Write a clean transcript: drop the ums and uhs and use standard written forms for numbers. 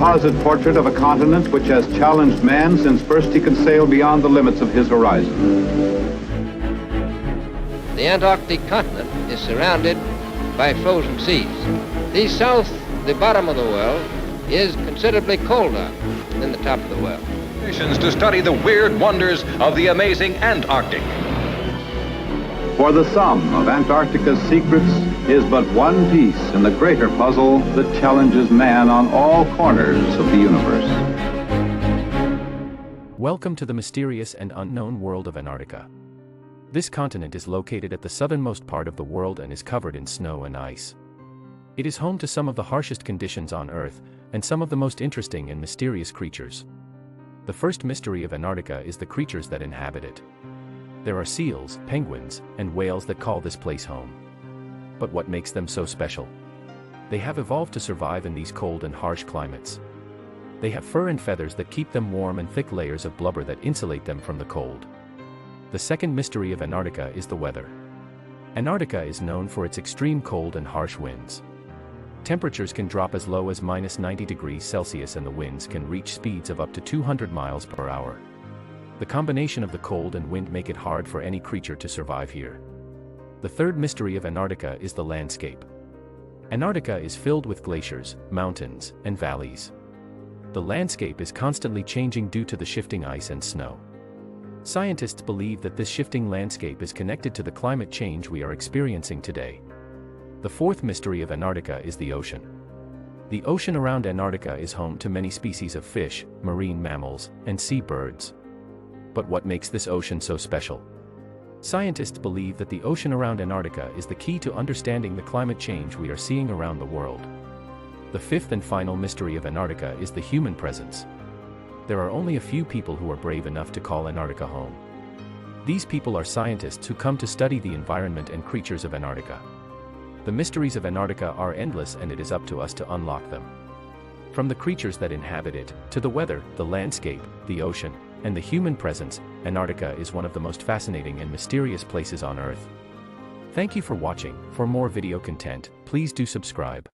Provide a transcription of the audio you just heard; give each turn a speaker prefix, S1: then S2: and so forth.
S1: composite portrait of a continent which has challenged man since first he could sail beyond the limits of his horizon.
S2: The Antarctic continent is surrounded by frozen seas. The south, the bottom of the world, is considerably colder than the top of the world.
S3: Missions to study the weird wonders of the amazing Antarctic.
S1: For the sum of Antarctica's secrets is but one piece in the greater puzzle that challenges man on all corners of the universe.
S4: Welcome to the mysterious and unknown world of Antarctica. This continent is located at the southernmost part of the world and is covered in snow and ice. It is home to some of the harshest conditions on Earth, and some of the most interesting and mysterious creatures. The first mystery of Antarctica is the creatures that inhabit it. There are seals, penguins, and whales that call this place home. But what makes them so special? They have evolved to survive in these cold and harsh climates. They have fur and feathers that keep them warm and thick layers of blubber that insulate them from the cold. The second mystery of Antarctica is the weather. Antarctica is known for its extreme cold and harsh winds. Temperatures can drop as low as -90 degrees Celsius and the winds can reach speeds of up to 200 miles per hour. The combination of the cold and wind make it hard for any creature to survive here. The third mystery of Antarctica is the landscape. Antarctica is filled with glaciers, mountains, and valleys. The landscape is constantly changing due to the shifting ice and snow. Scientists believe that this shifting landscape is connected to the climate change we are experiencing today. The fourth mystery of Antarctica is the ocean. The ocean around Antarctica is home to many species of fish, marine mammals, and sea birds. But what makes this ocean so special? Scientists believe that the ocean around Antarctica is the key to understanding the climate change we are seeing around the world. The fifth and final mystery of Antarctica is the human presence. There are only a few people who are brave enough to call Antarctica home. These people are scientists who come to study the environment and creatures of Antarctica. The mysteries of Antarctica are endless and it is up to us to unlock them. From the creatures that inhabit it, to the weather, the landscape, the ocean, and the human presence, Antarctica is one of the most fascinating and mysterious places on Earth. Thank you for watching. For more video content, please do subscribe.